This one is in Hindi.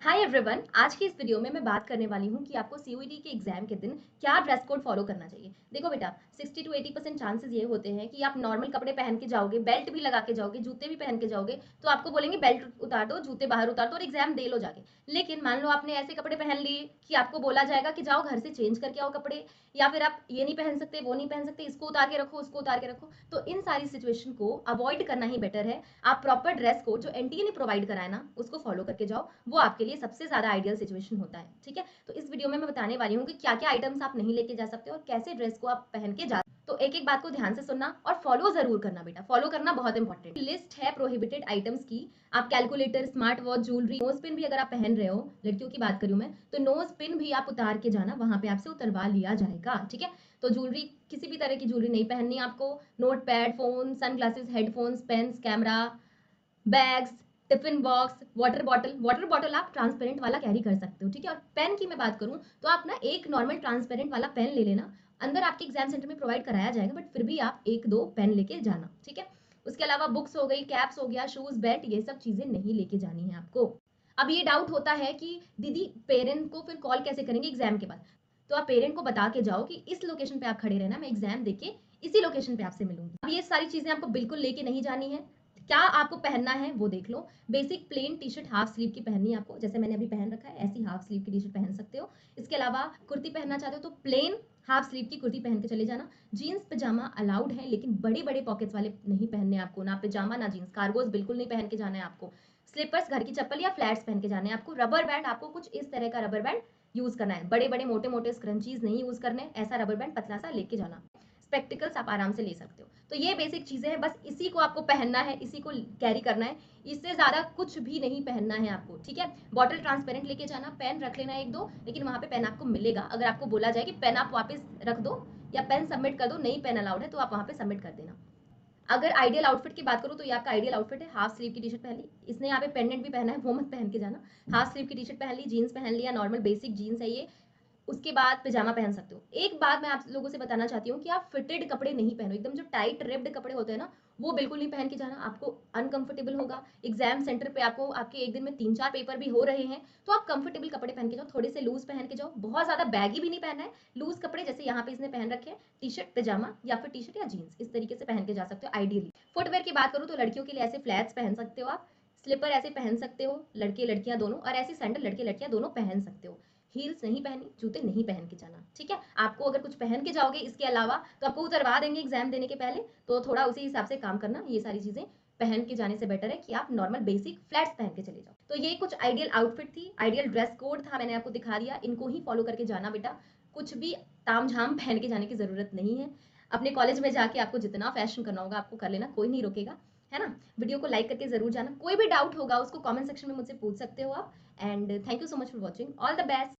हाय एवरीवन, आज की इस वीडियो में मैं बात करने वाली हूँ कि आपको सीयूईटी के एग्जाम के दिन क्या ड्रेस कोड फॉलो करना चाहिए। देखो बेटा, 60 to 80% चांसेस ये होते हैं कि आप नॉर्मल कपड़े पहन के जाओगे, बेल्ट भी लगा के जाओगे, जूते भी पहन के जाओगे, तो आपको बोलेंगे बेल्ट उतार दो, जूते बाहर उतार दो और एग्जाम दे लो जाके। लेकिन मान लो आपने ऐसे कपड़े पहन लिए कि आपको बोला जाएगा कि जाओ घर से चेंज करके आओ कपड़े, या फिर आप ये नहीं पहन सकते, वो नहीं पहन सकते, इसको उतार के रखो, उसको उतार के रखो। तो इन सारी सिचुएशन को अवॉइड करना ही बेटर है। आप प्रॉपर ड्रेस कोड जो एनटीए ने प्रोवाइड कराया ना, उसको फॉलो करके जाओ, वो आपके लिए सबसे ज्यादा आइडियल सिचुएशन होता है। ठीक है, तो इस वीडियो में मैं बताने वाली हूँ कि क्या क्या आइटम्स आप नहीं लेके जा सकते और कैसे ड्रेस को आप पहन के जा। तो एक एक बात को ध्यान से सुनना और फॉलो जरूर करना बेटा, फॉलो करना बहुत इंपॉर्टेंट। लिस्ट है प्रोहिबिटेड आइटम्स की। आप calculator, smart watch, jewellery, nose pin भी अगर आप पहन रहे हो, लड़कियों की बात करूं मैं, तो नोज पिन भी आप उतार के जाना, वहां पे आपसे उतरवा लिया जाएगा। ठीक है, तो ज्वेलरी, किसी भी तरह की ज्वेलरी नहीं पहननी आपको। Note pad, phone, sunglasses, headphones, pens, camera, bags, tiffin box, water bottle आप ट्रांसपेरेंट वाला कैरी कर सकते हो। ठीक है, और पेन की मैं बात करूं तो आप ना एक नॉर्मल ट्रांसपेरेंट वाला पेन ले लेना। अंदर आपके एग्जाम सेंटर में प्रोवाइड कराया जाएगा, बट फिर भी आप एक दो पेन लेके जाना। ठीक है, उसके अलावा बुक्स हो गई, कैप्स हो गया, शूज, बेल्ट, ये सब चीजें नहीं लेके जानी है आपको। अब ये डाउट होता है कि दीदी पेरेंट को फिर कॉल कैसे करेंगे एग्जाम के बाद। तो आप पेरेंट को बता के जाओ कि इस लोकेशन पे आप खड़े रहना, मैं एग्जाम देके इसी लोकेशन पे आपसे मिलूंगी। अब ये सारी चीजें आपको बिल्कुल लेके नहीं जानी है। क्या आपको पहनना है वो देख लो। Basic plain T shirt half sleeve की पहननी है आपको, जैसे मैंने अभी पहन रखा है, ऐसी हाफ स्लीव की टी शर्ट पहन सकते हो। इसके अलावा कुर्ती पहनना चाहते हो तो प्लेन हाफ स्लीव की कुर्ती पहन के चले जाना। जीन्स पजामा अलाउड है, लेकिन बड़े बड़े पॉकेट्स वाले नहीं पहनने आपको, ना पजामा ना जीन्स। कार्गोज बिल्कुल नहीं पहन के जाना है आपको। स्लीपर्स, घर की चप्पल या फ्लैट्स पहन के जाने हैं आपको। रबर बैंड, आपको कुछ इस तरह का रबर बैंड यूज करना है। बड़े बड़े मोटे मोटे स्क्रंचीज नहीं यूज करने, ऐसा रबर बैंड पतला सा लेके जाना। स्पेक्टिकल्स आप आराम से ले सकते हो। तो ये बेसिक चीजें हैं, बस इसी को आपको पहनना है, इसी को कैरी करना है। इससे ज्यादा कुछ भी नहीं पहनना है आपको। ठीक है, बॉटल ट्रांसपेरेंट लेके जाना, पेन रख लेना एक दो, लेकिन वहां पे पेन आपको मिलेगा। अगर आपको बोला जाए कि पेन आप वापस रख दो या पेन सबमिट कर दो, नहीं पेन अलाउड है, तो आप वहां पे सबमिट कर देना। अगर आइडियल आउटफिट की बात करूँ तो ये आपका आइडियल आउटफिट है। हाफ स्लीव की टी शर्ट पहन ली, इसने यहाँ पे पेंडेंट भी पहना है, वो मत पहन के जाना। हाफ स्लीव की टी शर्ट पहन ली, जीन्स पहन लिया, नॉर्मल बेसिक जीन्स है ये। उसके बाद पजामा पहन सकते हो। एक बात मैं आप लोगों से बताना चाहती हूँ कि आप फिटेड कपड़े नहीं पहनो। एकदम जो टाइट रिप्ड कपड़े होते हैं ना, वो बिल्कुल नहीं पहन के जाना, आपको अनकंफर्टेबल होगा। एग्जाम सेंटर पे आपको आपके एक दिन में 3-4 पेपर भी हो रहे हैं, तो आप कंफर्टेबल कपड़े पहन के जाओ, थोड़े से लूज पहन के जाओ। बहुत ज्यादा बैगी भी नहीं पहनना है, लूज कपड़े जैसे यहाँ पे इसने पहन रखे हैं, टी शर्ट पजामा या फिर टी शर्ट या जीन्स, इस तरीके से पहन के जा सकते हो आइडियली। फुटवेयर की बात करूँ तो लड़कियों के लिए ऐसे फ्लैट्स पहन सकते हो आप, स्लीपर ऐसे पहन सकते हो लड़के लड़कियां दोनों, और ऐसी सैंडल लड़के लड़कियां दोनों पहन सकते हो। हील्स नहीं पहनी, जूते नहीं पहन के जाना। ठीक है, आपको अगर कुछ पहन के जाओगे इसके अलावा तो आपको उतरवा देंगे एग्जाम देने के पहले, तो थोड़ा उसी हिसाब से काम करना। ये सारी चीजें पहन के जाने से बेटर है कि आप नॉर्मल बेसिक फ्लैट्स पहन के चले जाओ। तो ये कुछ आइडियल आउटफिट थी, आइडियल ड्रेस कोड था, मैंने आपको दिखा दिया। इनको ही फॉलो करके जाना बेटा, कुछ भी ताम झाम पहन के जाने की जरूरत नहीं है। अपने कॉलेज में जाके आपको जितना फैशन करना होगा आपको कर लेना, कोई नहीं रोकेगा, है ना। वीडियो को लाइक करके जरूर जाना। कोई भी डाउट होगा उसको कमेंट सेक्शन में मुझसे पूछ सकते हो आप। And thank you so much for watching, all the best.